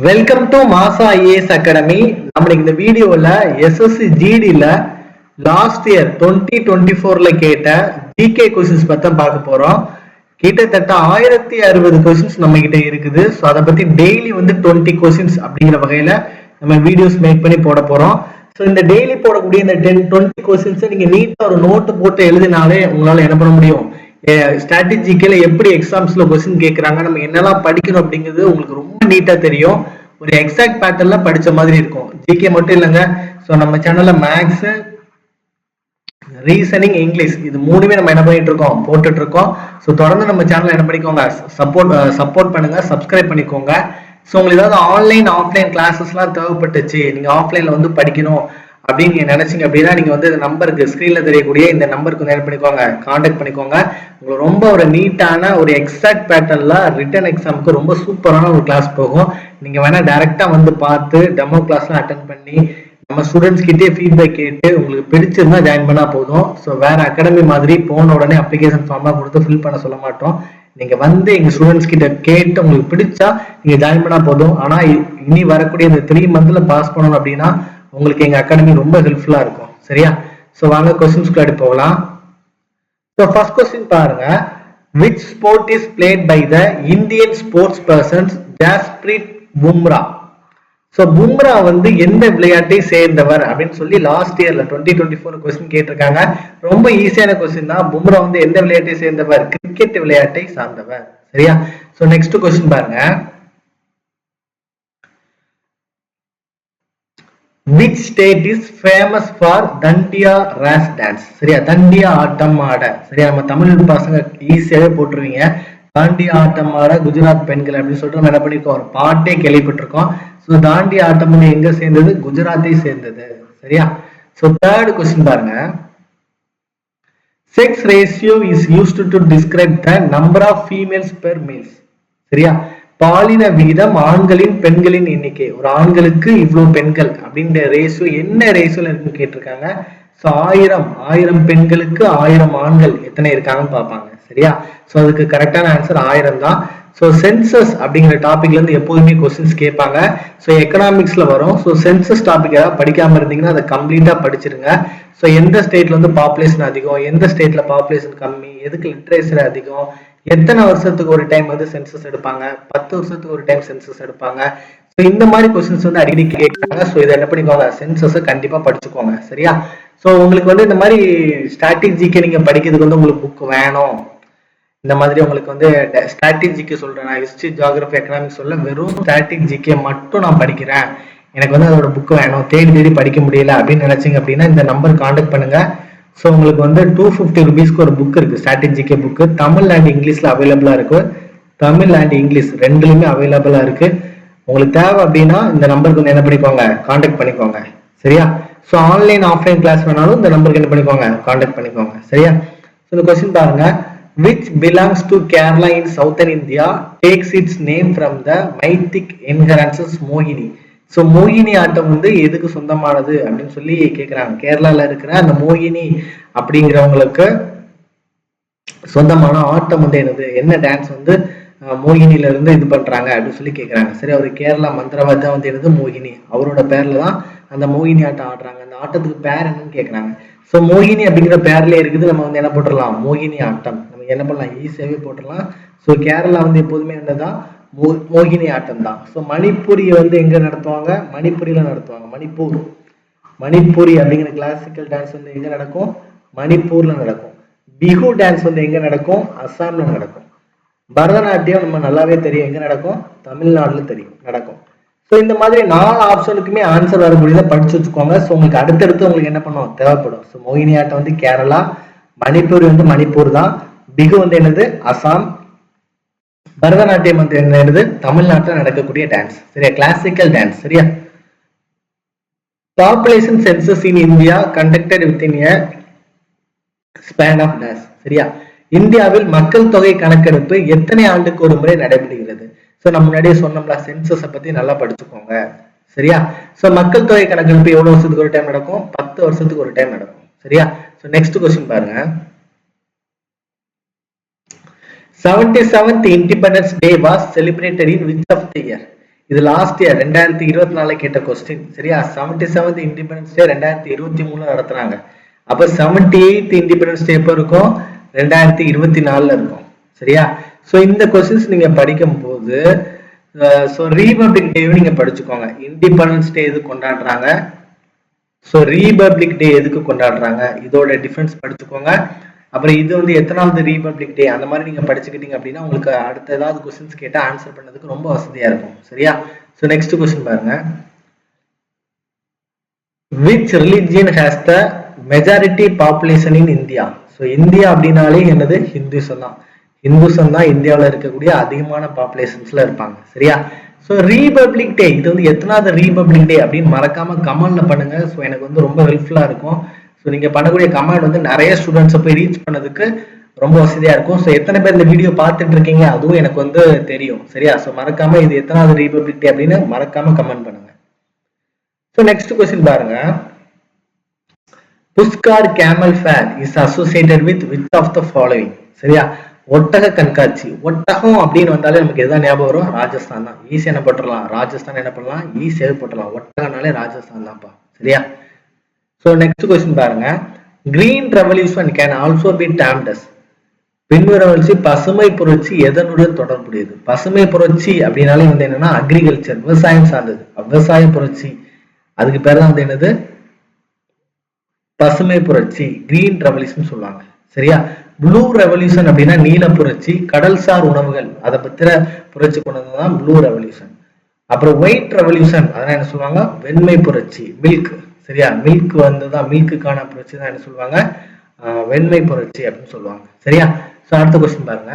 Welcome to மாசா IAS academy. நம்மளுக்கு இந்த வீடியோல எஸ்எஸ்சி ஜிடில லாஸ்ட் இயர் 2024ல கேட்ட ஜிகே கொஸ்டின்ஸ் பத்தி பார்க்க போறோம். கிட்டத்தட்ட 1060 கொஸ்டின்ஸ் நம்ம கிட்ட இருக்குது. ஸோ அதை பத்தி டெய்லி 20 கொஸ்டின்ஸ் அப்படிங்கிற வகையில நம்ம வீடியோஸ் மேக் பண்ணி போட போறோம். ஸோ இந்த டெய்லி போடக்கூடிய இந்த 10-20 கொஸ்டின்ஸை நீங்க நீட்டா ஒரு நோட்டு போட்டு எழுதினாலே உங்களால என்ன பண்ண முடியும், ஸ்ட்ராட்டஜிக்கல எப்படி எக்ஸாம்ஸ்ல கொஸ்டின் கேட்கறாங்க, நம்ம என்னெல்லாம் படிக்கணும் அப்படிங்கிறது உங்களுக்கு ரொம்ப நீட்டா தெரியும். ஒரு எக்ஸாக்ட் பேட்டர்ன்ல படிச்ச மாதிரி இருக்கும். ஜிகே மட்டும் இல்லைங்க, ஸோ நம்ம சேனல்ல மேக்ஸ், ரீசனிங், இங்கிலீஷ் இது மூணுமே நம்ம என்ன பண்ணிட்டு இருக்கோம், போட்டுட்டு இருக்கோம். ஸோ தொடர்ந்து நம்ம சேனல் என்ன பண்ணிக்கோங்க, சப்போர்ட் பண்ணுங்க, சப்ஸ்கிரைப் பண்ணிக்கோங்க. ஸோ உங்களுக்கு ஏதாவது ஆன்லைன் ஆஃப்லைன் கிளாஸஸ்லாம் தேவைப்பட்டுச்சு, நீங்க ஆஃப்லைன்ல படிக்கணும் அப்படின்னு நீங்க நினைச்சீங்க அப்படின்னா நீங்க நம்பருக்கு ஸ்கிரீன்ல தெரியக்கூடிய இந்த நம்பருக்கு என்ன பண்ணிக்கோங்க, கான்டாக்ட் பண்ணிக்கோங்க. உங்களுக்கு ரொம்ப ஒரு நீட்டான ஒரு எக்ஸாக்ட் பேட்டர்ன்ல ரிட்டன் எக்ஸாமுக்கு ரொம்ப சூப்பரான ஒரு கிளாஸ் போகும். நீங்க வேணா டைரக்டா பார்த்து டெமோ கிளாஸ்லாம் அட்டென்ட் பண்ணி நம்ம ஸ்டூடெண்ட்ஸ் கிட்டே ஃபீட்பேக் கேட்டு உங்களுக்கு பிடிச்சிருந்தா ஜாயின் பண்ணா போதும். ஸோ வேற அகாடமி மாதிரி போன உடனே அப்ளிகேஷன் ஃபார்ம்லாம் கொடுத்து ஃபில் பண்ண சொல்ல மாட்டோம். நீங்க எங்க ஸ்டூடெண்ட்ஸ் கிட்ட கேட்டு உங்களுக்கு பிடிச்சா நீங்க ஜாயின் பண்ணா போதும். ஆனா இனி வரக்கூடிய இந்த 3 மந்த்ல பாஸ் பண்ணணும் அப்படின்னா உங்களுக்கு எங்க அகாடமி ரொம்ப ஹெல்ப்ஃபுல்லா இருக்கும். சரியா? சோ வாங்க क्वेश्चंसக்கு போகலாம். சோ ஃபர்ஸ்ட் क्वेश्चन பாருங்க. which sport is played by the Indian sports person Jasprit Bumrah? So Bumrah எந்த விளையாட்டை சேர்ந்தவர் அப்படின்னு சொல்லி லாஸ்ட் இயர்ல 2024 क्वेश्चन கேட்டிருக்காங்க. ரொம்ப ஈஸியான क्वेश्चन தான். பும்ரா எந்த விளையாட்டை சேர்ந்தவர்? கிரிக்கெட் விளையாட்டை சார்ந்தவர். சரியா? சோ நெக்ஸ்ட் क्वेश्चन பாருங்க. Which state is famous for Dandiya race dance? சரியா? தண்டியா ஆட்டம் ஆட. சரியா? நம்ம தமிழ் பசங்க ஈஸியாவே போட்டுருவீங்க. தாண்டியா ஆட்டம் ஆட குஜராத் பெண்கள் அப்படின்னு சொல்லிட்டு நம்ம என்ன பண்ணிருக்கோம், ஒரு பாட்டே கேள்விப்பட்டிருக்கோம். ஸோ தாண்டியா ஆட்டம் எங்க சேர்ந்தது? குஜராத்தை சேர்ந்தது. சரியா? ஸோ தேர்ட் கொஸ்டின் பாருங்க. Sex ratio is used to describe the number of females per males. சரியா? பாலின விகிதம், ஆண்களின் பெண்களின் எண்ணிக்கை. ஒரு ஆண்களுக்கு இவ்வளவு பெண்கள் அப்படின்ற ரேஷியோ என்ன ரேஷியோல இருக்குன்னு கேட்டிருக்காங்க. ஸோ 1000 பெண்களுக்கு 1000 ஆண்கள் எத்தனை இருக்காங்கன்னு பார்ப்பாங்க. சரியா? ஸோ அதுக்கு கரெக்டான ஆன்சர் 1000 தான். ஸோ சென்சஸ் அப்படிங்கிற டாபிக்ல இருந்து எப்போதுமே கொஸ்டின்ஸ் கேட்பாங்க. ஸோ எக்கனாமிக்ஸ்ல வரும். ஸோ சென்சஸ் டாபிக் ஏதாவது படிக்காம இருந்தீங்கன்னா அதை கம்ப்ளீட்டா படிச்சிருங்க. ஸோ எந்த ஸ்டேட்ல பாப்புலேஷன் அதிகம், எந்த ஸ்டேட்ல பாப்புலேஷன் கம்மி, எதுக்கு லிட்ரேச்சர் அதிகம், எத்தனை வருஷத்துக்கு ஒரு டைம் சென்சஸ் எடுப்பாங்க, 10 வருஷத்துக்கு ஒரு டைம் சென்சஸ் எடுப்பாங்க. ஸோ இந்த மாதிரி கொஸ்டின்ஸ் அடிக்கடி கேட்கறாங்க. ஸோ இதை என்ன பண்ணிக்கோங்க, சென்சஸை கண்டிப்பா படிச்சுக்கோங்க. சரியா? ஸோ உங்களுக்கு இந்த மாதிரி ஸ்ட்ராட்டஜிக்கு நீங்க படிக்கிறதுக்கு உங்களுக்கு புக் வேணும். இந்த மாதிரி உங்களுக்கு ஸ்ட்ராட்டஜிக்கு சொல்றேன், நான் ஹிஸ்டரி, ஜியோகிராஃபி, எக்கனாமிக்ஸ் சொல்ல வெறும் ஸ்ட்ராட்டஜிக்கே மட்டும் நான் படிக்கிறேன், எனக்கு அதோட புக் வேணும், தேடி படிக்க முடியல அப்படின்னு நினைச்சீங்க அப்படின்னா இந்த நம்பர் கான்டாக்ட் பண்ணுங்க. ஸோ உங்களுக்கு 250 ருபீஸ்க்கு ஒரு புக் இருக்கு, ஸ்ட்ராட்டஜிக்கே புக்கு. தமிழ் அண்ட் இங்கிலீஷ்ல அவைலபிளா இருக்கு. தமிழ் அண்ட் இங்கிலீஷ் ரெண்டுலுமே அவைலபிளா இருக்கு. உங்களுக்கு தேவை அப்படின்னா இந்த நம்பருக்கு என்ன பண்ணிக்கோங்க, கான்டாக்ட் பண்ணிக்கோங்க. சரியா? ஸோ ஆன்லைன் ஆஃப்லைன் கிளாஸ் வேணாலும் இந்த நம்பருக்கு என்ன பண்ணிக்கோங்க, கான்டாக்ட் பண்ணிக்கோங்க. சரியா? ஸோ இந்த கொஸ்டின் பாருங்க. Which belongs to Kerala in southern India takes its name from the mythic enhances Mohini? So மோகினி ஆட்டம் எதுக்கு சொந்தமானது அப்படின்னு சொல்லி கேட்கிறாங்க. கேரளால இருக்கிற அந்த மோகினி அப்படிங்கிறவங்களுக்கு சொந்தமான ஆட்டம் என்னது, என்ன டான்ஸ் மோகினில இருந்து இது பண்றாங்க அப்படின்னு சொல்லி கேட்கறாங்க. சரி, அவர் கேரளா மந்திரவாதி தான் என்னது மோகினி, அவரோட பேர்ல தான் அந்த மோகினி ஆட்டம் ஆடுறாங்க. அந்த ஆட்டத்துக்கு பேர் என்னன்னு கேட்கறாங்க. ஸோ மோகினி அப்படிங்கிற பேர்ல இருக்குது, நம்ம என்ன போட்டுடலாம், மோகினி ஆட்டம். நம்ம என்ன பண்ணலாம், ஈஸியாவே போட்டுடலாம். ஸோ கேரளா எப்போதுமே என்னதான் மோகினி ஆட்டம் தான். ஸோ மணிப்பூரி எங்க நடத்துவாங்க, மணிப்பூரியில நடத்துவாங்க. மணிப்பூரி அப்படிங்கிற கிளாசிக்கல் டான்ஸ் எங்க நடக்கும், மணிப்பூர்ல நடக்கும். பிஹு டான்ஸ் எங்க நடக்கும், அசாம்ல நடக்கும். பரதநாட்டியம் நம்ம நல்லாவே தெரியும், எங்க நடக்கும், தமிழ்நாடுல நடக்கும். ஸோ இந்த மாதிரி 4 ஆப்ஷனுக்குமே ஆன்சர் வரக்கூடியதை படிச்சு வச்சுக்கோங்க. ஸோ உங்களுக்கு அடுத்தடுத்து உங்களுக்கு என்ன பண்ணும், தேவைப்படும். ஸோ மோகினி ஆட்டம் கேரளா, மணிப்பூர் மணிப்பூர் தான், பிகு என்னது அசாம், பரதநாட்டியம் என்னது தமிழ்நாட்டில் நடக்கக்கூடிய டான்ஸ். சரியா? Classical dance. சரியா? Population census in India conducted within a span of டாஸ். சரியா? இந்தியாவில் மக்கள் தொகை கணக்கெடுப்பு எத்தனை ஆண்டுக்கு ஒரு முறை நடைபெறுகிறது? ஸோ நம்ம முன்னாடியே சொன்னோம்ல, சென்சஸை பத்தி நல்லா படிச்சுக்கோங்க. சரியா? ஸோ மக்கள் தொகை கணக்கெடுப்பு எவ்வளவு வருஷத்துக்கு ஒரு டைம் நடக்கும், 10 வருஷத்துக்கு ஒரு டைம் நடக்கும். சரியா? ஸோ நெக்ஸ்ட் கொஸ்டின் பாருங்க. 77th Independence Day was celebrated in which of the year? இது லாஸ்ட் இயர் 2024 கேட்ட கொஸ்டின். சரியா? 77th இண்டிபெண்டன்ஸ் டே 2023 நடத்துறாங்க. அப்ப 78th இண்டிபெண்டன்ஸ் டே எப்ப இருக்கும்? 2024 இருக்கும். சரியா? சோ இந்த கொஸ்டின்ஸ் நீங்க படிக்கும் போது ரீபப்ளிக் டே நீங்க படிச்சுக்கோங்க. இண்டிபெண்டன்ஸ் டே எது கொண்டாடுறாங்க, ஸோ ரீபப்ளிக் டே எதுக்கு கொண்டாடுறாங்க, இதோட டிஃபரன்ஸ் படிச்சுக்கோங்க. அப்புறம் இது வந்து எத்தனாவது ரீபப்ளிக் டே அந்த மாதிரி நீங்க படிச்சுக்கிட்டீங்க அப்படின்னா உங்களுக்கு அடுத்த ஏதாவது கொஸ்டின்ஸ் கேட்டா ஆன்சர் பண்ணதுக்கு ரொம்ப வசதியா இருக்கும். சரியா? ஸோ நெக்ஸ்ட் கொஸ்டின் பாருங்க. Which religion has the majority population in India? So India அப்படின்னாலே என்னது? ஹிந்துசம் தான். ஹிந்துசம் தான் இந்தியாவில் இருக்கக்கூடிய அதிகமான பாப்புலேஷன்ஸ்ல இருப்பாங்க. சரியா? ஸோ ரீபப்ளிக் டே இது வந்து எத்தனாவது ரீபப்ளிக் டே அப்படின்னு மறக்காம கமெண்ட்ல பண்ணுங்க. ஸோ எனக்கு வந்து ரொம்ப ஹெல்ப்ஃபுல்லா இருக்கும். ஸோ நீங்க பண்ணக்கூடிய கமெண்ட் வந்து நிறைய ஸ்டூடெண்ட்ஸை போய் ரீச் பண்ணதுக்கு ரொம்ப வசதியா இருக்கும். ஸோ எத்தனை பேர் இந்த வீடியோ பார்த்துட்டு இருக்கீங்க அதுவும் எனக்கு வந்து தெரியும். சரியா? ஸோ மறக்காம இது எத்தனாவது ரீபப்ளிக் டே அப்படின்னு மறக்காம கமெண்ட் பண்ணுங்க. ஸோ நெக்ஸ்ட் கொஸ்டின் பாருங்க. Pushkar camel fair is associated with which of the following? சரியா? ஒட்டக கண்காட்சி. ஒட்டகம் அப்படின்னு வந்தாலே நமக்கு எதாவது ஞாபகம் வரும்? ராஜஸ்தான் தான். ஈஸியா என்ன போட்டுடலாம்? ராஜஸ்தான் என்ன பண்ணலாம்? ஈஸியாவே போட்டுடலாம். ஒட்டகனாலே ராஜஸ்தான் தான்ப்பா. சரியா? ஸோ நெக்ஸ்ட் கொஸ்டின் பாருங்க. Green revolution can also be termed as. பின்வரவழ்ச்சி பசுமை புரட்சி எதனுடன் தொடர்புடையது? பசுமை புரட்சி அப்படின்னாலே வந்து என்னன்னா அக்ரிகல்ச்சர், விவசாயம் சார்ந்தது. விவசாய புரட்சி அதுக்கு பேர் தான் வந்து என்னது? பசுமை புரட்சி, கிரீன் ரெவல்யூஷன் சொல்லுவாங்க. சரியா? ப்ளூ ரெவல்யூஷன் அப்படின்னா நீல புரட்சி, கடல்சார் உணவுகள் அதை பத்திர புரட்சி கொண்டதுதான் ப்ளூ ரெவல்யூஷன். அப்புறம் ஒயிட் ரெவல்யூஷன் அதான் என்ன சொல்லுவாங்க? வெண்மை புரட்சி, மில்க். சரியா? மில்க் வந்துதான் மில்க்குக்கான புரட்சி தான் என்ன சொல்லுவாங்க? வெண்மை புரட்சி அப்படின்னு சொல்லுவாங்க. சரியா? ஸோ அடுத்த கொஸ்டின் பாருங்க.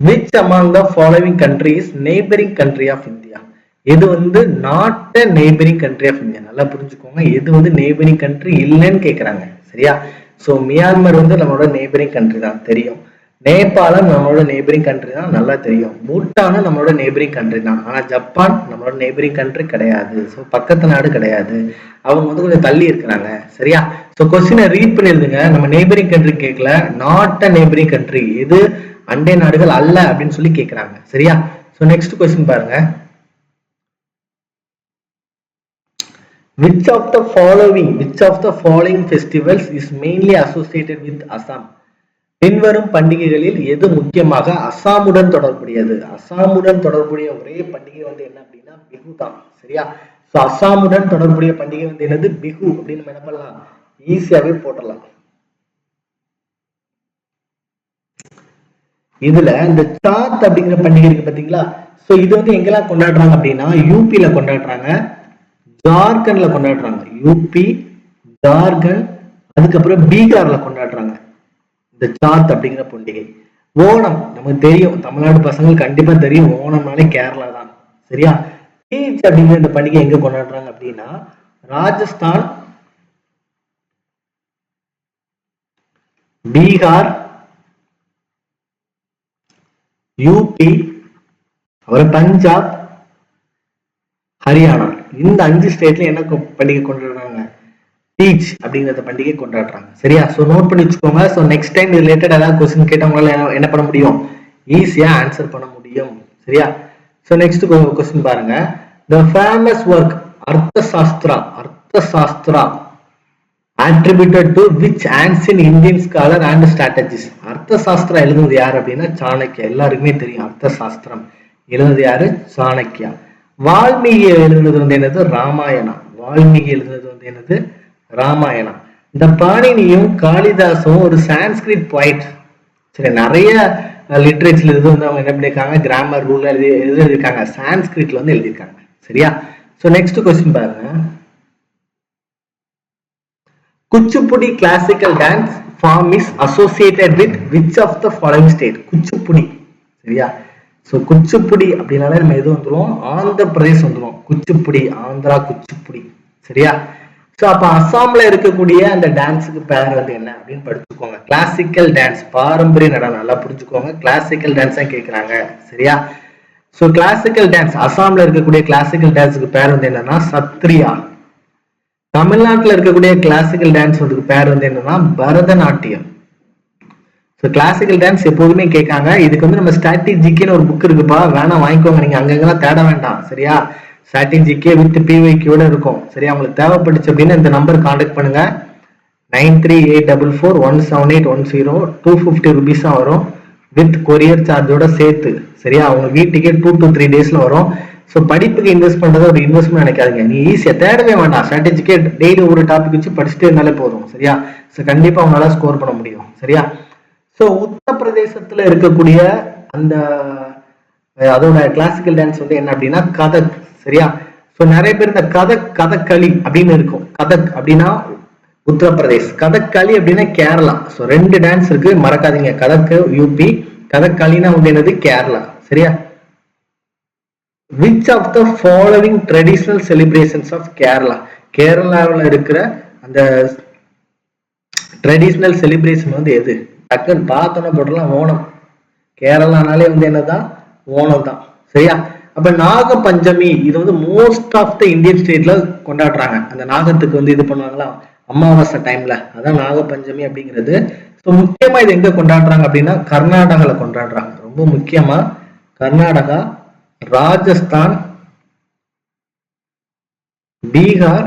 Which among the following countries neighboring country of India? எது வந்து not neighboring country of India? நல்லா புரிஞ்சுக்கோங்க. எது வந்து நெய்பரிங் கண்ட்ரி இல்லைன்னு கேட்கறாங்க. சரியா? ஸோ மியான்மர் வந்து நம்மளோட நெய்பரிங் கண்ட்ரி தான், தெரியும். நேபாளம் நம்மளோட நெய்பரிங் கண்ட்ரி தான், நல்லா தெரியும். பூட்டானும் நம்மளோட நெய்பரிங் கண்ட்ரி தான். ஆனா ஜப்பான் நம்மளோட நெய்பரிங் கண்ட்ரி கிடையாது. ஸோ பக்கத்து நாடு கிடையாது. அவங்க வந்து கொஞ்சம் தள்ளி இருக்கிறாங்க. சரியா? ஸோ கொஸ்டினை ரீட் பண்ணி எழுதுங்க. நம்ம நெய்பரிங் கண்ட்ரி கேட்கல, நாட் அ நெய்பரிங் கண்ட்ரி, எது அண்டை நாடுகள் அல்ல அப்படின்னு சொல்லி கேட்கறாங்க. சரியா? ஸோ நெக்ஸ்ட் கொஸ்டின் பாருங்க. Which of the following festivals is mainly associated with Assam? பின்வரும் பண்டிகைகளில் எது முக்கியமாக அசாமுடன் தொடர்புடையது? அசாமுடன் தொடர்புடைய ஒரே பண்டிகை வந்து என்ன அப்படின்னா பிஹு தான். சரியா? சோ அசாமுடன் தொடர்புடைய பண்டிகை வந்து என்னது? பிஹு அப்படின்னு நம்ம என்ன பண்ணலாம்? ஈஸியாவே போட்டுடலாம். இதுல இந்த சாத் அப்படிங்கிற பண்டிகை இருக்கு பாத்தீங்களா? சோ இது வந்து எங்கெல்லாம் கொண்டாடுறாங்க அப்படின்னா யூபியில கொண்டாடுறாங்க, ஜார்க்கண்ட்ல கொண்டாடுறாங்க. யூபி, ஜார்க்கண்ட், அதுக்கப்புறம் பீகார்ல கொண்டாடுறாங்க இந்த சாத் அப்படிங்கிற பண்டிகை. ஓணம் நமக்கு தெரியும், தமிழ்நாடு பசங்களுக்கு கண்டிப்பா தெரியும், ஓணம்னாலே கேரளா தான். சரியா? தீஜ் அப்படிங்கிற இந்த பண்டிகை எங்க கொண்டாடுறாங்க அப்படின்னா ராஜஸ்தான், பீகார், யூபி, அப்புறம் பஞ்சாப், ஹரியானா. இந்த 5 ஸ்டேட்ல என்ன பண்டிகை கொண்டாடுறாங்க? தீஜ் அப்படிங்கிற பண்டிகை கொண்டாடுறாங்க. சரியா? சோ நோட் பண்ணி வச்சுக்கோங்க. சோ நெக்ஸ்ட் டைம் ரிலேட்டட் ஏதாவது क्वेश्चन கேட்டா உங்களால என்ன பண்ண முடியும்? ஈஸியா ஆன்சர் பண்ண முடியும். சரியா? சோ நெக்ஸ்ட் क्वेश्चन பாருங்க. The famous work Arthashastra attributed to which ancient Indian scholar and strategist? Arthashastra எழுதுனது யாரு அப்படின்னா சாணக்கியா. எல்லாருக்குமே தெரியும் அர்த்தசாஸ்திரம் எழுதுனது யாரு? சாணக்கியா. வால்மீகி எழுதுனது வந்து என்னது? ராமாயணா. வால்மீகி எழுதுனது வந்து என்னது? ராமாயணா. இந்த பாணினியும் காளிதாசும் ஒரு சான்ஸ்கிரிட் பாயிண்ட். சரி, நிறைய லிட்ரேச்சர்ல இது வந்து அவங்க என்ன பண்ணிருக்காங்க? கிராமர் ரூல்ல எழுதியிருக்காங்க, சான்ஸ்கிரிட்ல வந்து எழுதியிருக்காங்க. சரியா? சோ நெக்ஸ்ட் क्वेश्चन பாருங்க. Kuchipudi classical dance form is associated with which of the following state? Kuchipudi. சரியா? சோ குச்சிப்புடி அப்படினாலே நம்ம எது வந்துரும்? ஆந்திர பிரதேஷ் வந்துரும். குச்சிப்புடி, ஆந்திரா குச்சிப்புடி. சரியா? சோ அப்ப அசாம்ல இருக்கக்கூடிய அந்த டான்ஸுக்கு பேர் வந்து என்ன அப்படின்னு படிச்சுக்கோங்க. கிளாசிக்கல் டான்ஸ், பாரம்பரிய நடனம். நல்லா புரிஞ்சுக்கோங்க, கிளாசிக்கல் டான்ஸ் தான் கேக்குறாங்க. சரியா? சோ கிளாசிக்கல் டான்ஸ், அசாம்ல இருக்கக்கூடிய கிளாசிக்கல் டான்ஸுக்கு பேர் வந்து என்னன்னா சத்ரியா. தமிழ்நாட்டுல இருக்கக்கூடிய கிளாசிக்கல் டான்ஸ் வந்து பேர் வந்து என்னன்னா பரதநாட்டியம். ஸோ கிளாசிக்கல் டான்ஸ் எப்போதுமே கேட்காங்க. இதுக்கு வந்து நம்ம ஸ்ட்ராட்டஜிக்குன்னு ஒரு புக் இருக்குப்பா, வேணா வாங்கிக்கோங்க, நீங்க அங்கங்கெல்லாம் தேட வேண்டாம் சரியா. ஸ்ட்ராட்டஜிக்கே வித் பிவைக்கியோட இருக்கும் சரியா. உங்களுக்கு தேவைப்பட்டுச்சு அப்படின்னா இந்த நம்பர் கான்டாக்ட் பண்ணுங்க. 9384417810 250 rupees தான் வரும் வித் கொரியர் சார்ஜோட சேர்த்து சரியா. அவங்க வீட்டுக்கே 2 to 3 daysல வரும். ஸோ படிப்புக்கு இன்வெஸ்ட் பண்றது ஒரு இன்வெஸ்ட்மெண்ட் நினைக்காதீங்க. நீ ஈஸியா தேடவே வேண்டாம், ஸ்ட்ராட்டஜிக்கே டெய்லி ஒரு டாபிக் வச்சு படிச்சுட்டே இருந்தாலே போதும் சரியா. ஸோ கண்டிப்பா அவங்களால ஸ்கோர் பண்ண முடியும் சரியா. ஸோ உத்தரப்பிரதேசத்துல இருக்கக்கூடிய அந்த அதோட கிளாசிக்கல் டான்ஸ் வந்து என்ன அப்படின்னா கதக் சரியா. ஸோ நிறைய பேர் இந்த கதக்களி அப்படின்னு இருக்கும். கதக் அப்படின்னா உத்தரப்பிரதேஷ், கதக்களி அப்படின்னா கேரளா. ஸோ 2 டான்ஸ் இருக்கு, மறக்காதீங்க. கதக்கு யூபி, கதக்களினா வந்து என்னது கேரளா சரியா. Which of the following traditional celebrations of Kerala, கேரளாவில் இருக்கிற அந்த ட்ரெடிஷனல் செலிப்ரேஷன் வந்து எது? டக்குன்னு பார்த்தோன்னா போடலாம் ஓணம். கேரளானாலே வந்து என்னதான் ஓணம் தான் சரியா. அப்ப நாக பஞ்சமி இது வந்து மோஸ்ட் ஆஃப் த இந்தியன் ஸ்டேட்ல கொண்டாடுறாங்க. அந்த நாகத்துக்கு வந்து இது பண்ணுவாங்களா அமாவாசை டைம்ல, அதான் நாக பஞ்சமி அப்படிங்கிறது. ஸோ முக்கியமா இது எங்க கொண்டாடுறாங்க அப்படின்னா கர்நாடகால கொண்டாடுறாங்க. ரொம்ப முக்கியமா கர்நாடகா, ராஜஸ்தான், பீகார்,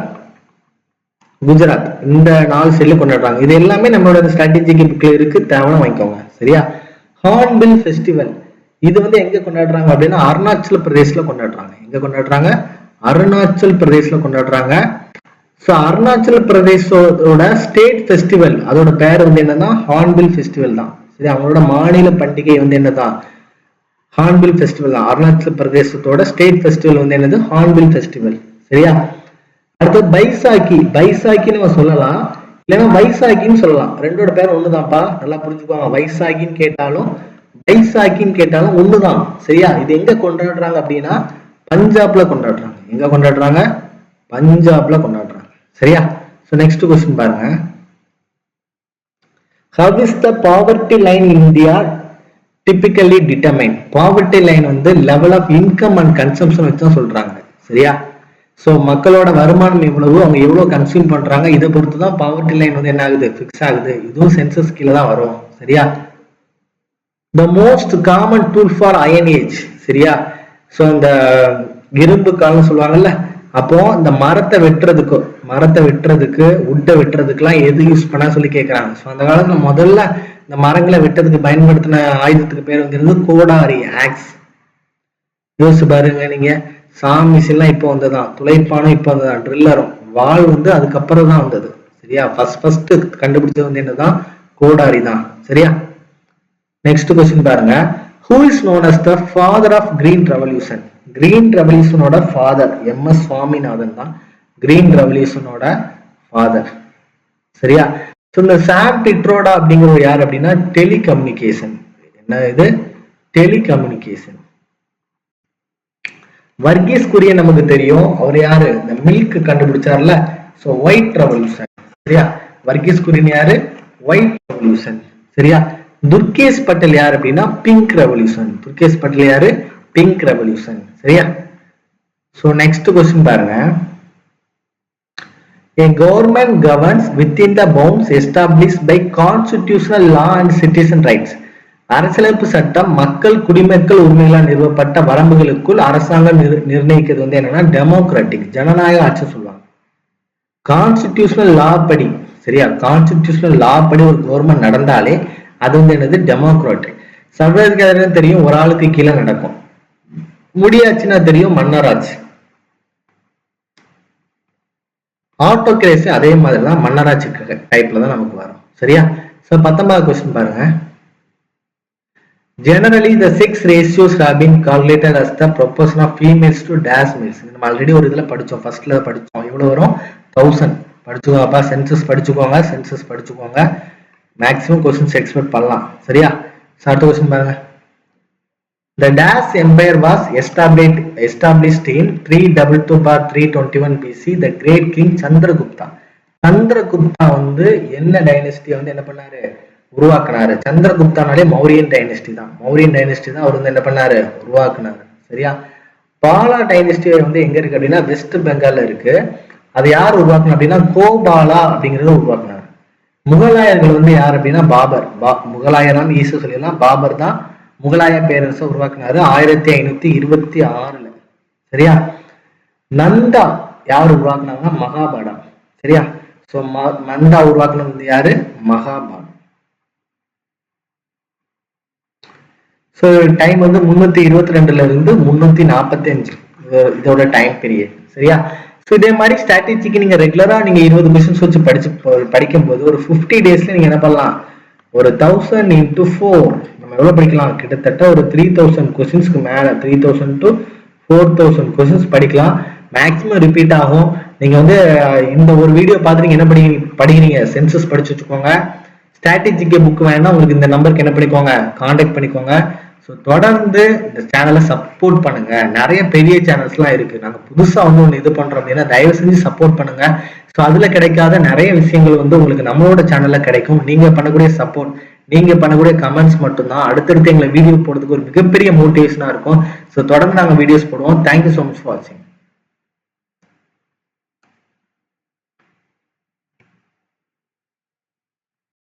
குஜராத் இந்த 4 ஸ்டேட்ல கொண்டாடுறாங்க. இது எல்லாமே நம்மளோட ஸ்ட்ராட்டஜிக் புக்ல இருக்கு, தேவையான வாங்கிக்கோங்க சரியா. ஹார்ன்பில் ஃபெஸ்டிவல் இது வந்து எங்க கொண்டாடுறாங்க அப்படின்னா அருணாச்சல பிரதேஷ்ல கொண்டாடுறாங்க. எங்க கொண்டாடுறாங்க? அருணாச்சல் பிரதேஷ்ல கொண்டாடுறாங்க. ஸோ அருணாச்சல பிரதேசோட ஸ்டேட் ஃபெஸ்டிவல் அதோட பேர் வந்து என்னன்னா ஹார்ன்பில் ஃபெஸ்டிவல் தான் சரி. அவங்களோட மாநில பண்டிகை வந்து என்னதான் ஹார்ன்பில் ஃபெஸ்டிவல் தான். அருணாச்சல பிரதேசத்தோட ஸ்டேட் ஃபெஸ்டிவல் வந்து என்னது ஹார்ன்பில் ஃபெஸ்டிவல் சரியா. அடுத்து பைசாக்கி, பைசாக்கின்னு நம்ம சொல்லலாம், இல்லைன்னா வைசாக்கின்னு சொல்லலாம். ரெண்டோட பேர் ஒண்ணுதான்ப்பா, நல்லா புரிஞ்சுக்குவாங்க. வைசாக்கின்னு கேட்டாலும் பைசாக்கின்னு கேட்டாலும் ஒண்ணுதான் சரியா. இது எங்க கொண்டாடுறாங்க அப்படின்னா பஞ்சாப்ல கொண்டாடுறாங்க. எங்க கொண்டாடுறாங்க? பஞ்சாப்ல கொண்டாடுறாங்க சரியா. சோ நெக்ஸ்ட் क्वेश्चन பாருங்க. How is the poverty line in India typically determined? Poverty line வந்து level of income and consumption வச்சு தான் சொல்றாங்க சரியா. சோ மக்களோட வருமானம் எவ்வளவு, அவங்க எவ்வளவு கன்சியூம் பண்றாங்க, இதை பொறுத்து தான் பாவர்ட்டி லைன் வந்து என்ன ஆகுது, பிக்ஸ் ஆகுது. இதுவும் சென்சஸ் கீழே தான் வரும் சரியா. The most common tool for iron age சரியா. சோ இந்த இரும்பு காலம் சொல்லுவாங்கல்ல, அப்போ இந்த மரத்தை வெட்டுறதுக்கு உட்டை வெட்டுறதுக்குலாம் எது யூஸ் பண்ணா சொல்லி கேட்கறாங்க. ஸோ அந்த காலத்துல முதல்ல இந்த மரங்களை வெட்டுறதுக்கு பயன்படுத்தின ஆயுதத்துக்கு பேர் வந்து கோடாரி, ஆக்ஸ். யோசிச்சு பாருங்க நீங்க. சாமிசின்லாம் இப்போ வந்ததுதான், துளைப்பானும் இப்போ வந்ததுதான், ட்ரில்லரும், வாள் வந்து அதுக்கப்புறம் தான் வந்தது சரியா. ஃபர்ஸ்ட் கண்டுபிடிச்சது வந்து என்னதான் கோடாரி தான் சரியா. நெக்ஸ்ட் क्वेश्चन பாருங்க. Who is known as the father of green revolution? Green ரெவல்யூஷனோட ஃபாதர் MS சுவாமிநாதன் தான் கிரீன் ரெவல்யூஷனோட ஃபாதர் சரியா. ஸோ இந்த சாம் பிட்ரோடா அப்படிங்கிறவர் யார் அப்படின்னா டெலிகம்யூனிகேஷன். என்ன இது? டெலிகம்யூனிகேஷன். வர்கீஸ் குரியன் நமக்கு தெரியும், அவர் யாரு? இந்த மில்க் கண்டுபிடிச்சார்ல. ஸோ ஒயிட் ரெவல்யூஷன் சரியா. வர்கீஸ் குரியன் யாரு? ஒயிட் ரெவல்யூஷன் சரியா. துர்கேஷ் பட்டேல் யார் அப்படின்னா பிங்க் ரெவல்யூஷன். துர்கேஷ் பட்டேல் யாரு? பிங்க் ரெவல்யூஷன் சரியா. சோ நெக்ஸ்ட் क्वेश्चन பாருங்க. A government governs within the bounds established by constitutional law and citizen rights. அரசியலமைப்பு சட்டம் மக்கள் குடிமக்கள் உரிமைகளால் நிறுவப்பட்ட வரம்புகளுக்குள் அரசாங்கம் நிர்ணயிக்கிறது வந்து என்னன்னா டெமோக்ராட்டிக், ஜனநாயக ஆட்சி சொல்லுவாங்க. கான்ஸ்டிடியூஷனல் லா படி சரியா, கான்ஸ்டிடியூஷனல் லா படி ஒரு கவர்மெண்ட் நடந்தாலே அது வந்து என்னது டெமோக்ராட்டிக். சர்வாதிகாரி தெரியும், ஒரு ஆளுக்கு கீழே நடக்கும். முடியாச்சுன்னா தெரியும், மன்னராட்சி. ஆட்டோகிரேசி அதே மாதிரிதான், மன்னராட்சி டைப்ல தான் நமக்கு வரும் சரியா. சோ 19வது क्वेश्चन பாருங்க. Generally the 6 ratios have been calculated as the proportion of females to dash males. நம்ம ஆல்ரெடி ஒரு இதுல படிச்சோம், ஃபர்ஸ்ட்ல படிச்சோம். எவ்வளவு வரும்? 1000 படிச்சுக்கோங்கப்பா. சென்சஸ் படிச்சுக்கோங்க. மேக்ஸிமம் क्वेश्चंस எக்ஸ்பெக்ட் பண்ணலாம் சரியா. அடுத்த क्वेश्चन பாருங்க. The Dash Empire was established in 322/321 BC. The Great King Chandragupta. Chandragupta வந்து என்ன டைனஸ்டியை வந்து என்ன பண்ணாரு? உருவாக்குனாரு. சந்திரகுப்தானாலே மௌரியன் டைனஸ்டி தான். அவர் வந்து என்ன பண்ணாரு? உருவாக்குனாரு சரியா. பாலா டைனஸ்டி வந்து எங்க இருக்கு அப்படின்னா வெஸ்ட் பெங்கால்ல இருக்கு. அது யார் உருவாக்குனா அப்படின்னா கோபாலா அப்படிங்கறத உருவாக்குனாரு. முகலாயர்கள் வந்து யார் அப்படின்னா பாபர். முகலாயரான்னு ஈஸியா சொல்லிடலாம். பாபர் தான் முகலாய பேரரசை உருவாக்குனாரு 1526. சரியா? நந்தா யார் உருவாக்குனாங்கன்னா மகாபாரதம். சரியா? சோ நந்தா உருவாக்குனது யாரு? மகாபாரதம். ஸோ டைம் வந்து 322ல இருந்து 345 இதோட டைம் பீரியட். சரியா? ஸோ இதே மாதிரி ஸ்ட்ராட்டஜிக்கு நீங்க ரெகுலரா நீங்க 20 கொஸ்டின்ஸ் வச்சு படிக்கும் போது ஒரு 50 டேஸ்ல நீங்க என்ன பண்ணலாம், ஒரு 1000 into 4 நம்ம எவ்வளவு படிக்கலாம், கிட்டத்தட்ட ஒரு 3000 கொஸ்டின்ஸ்க்கு மேல 3000 to 4000 கொஸ்டின்ஸ் படிக்கலாம். மேக்ஸிமம் ரிப்பீட் ஆகும். நீங்க வந்து இந்த ஒரு வீடியோ பார்த்து நீங்க என்ன படிக்கிறீங்க, சென்சஸ் படிச்சு வச்சுக்கோங்க. ஸ்ட்ராட்டஜிக்கு புக் வேணா உங்களுக்கு இந்த நம்பருக்கு என்ன பண்ணிக்கோங்க, கான்டாக்ட் பண்ணிக்கோங்க. ஸோ தொடர்ந்து இந்த சேனலை சப்போர்ட் பண்ணுங்க. நிறைய பெரிய சேனல்ஸ்லாம் இருக்கு. நாங்கள் புதுசாக வந்து ஒன்று இது பண்றோம் அப்படின்னா தயவு செஞ்சு சப்போர்ட் பண்ணுங்க. ஸோ அதுல கிடைக்காத நிறைய விஷயங்கள் வந்து உங்களுக்கு நம்மளோட சேனல்ல கிடைக்கும். நீங்க பண்ணக்கூடிய சப்போர்ட், நீங்க பண்ணக்கூடிய கமெண்ட்ஸ் மட்டும்தான் அடுத்தடுத்து எங்களை வீடியோ போடுறதுக்கு ஒரு மிகப்பெரிய மோட்டிவேஷனா இருக்கும். ஸோ தொடர்ந்து நாங்கள் வீடியோஸ் போடுவோம். தேங்க்யூ ஸோ மச் ஃபார் வாட்சிங்.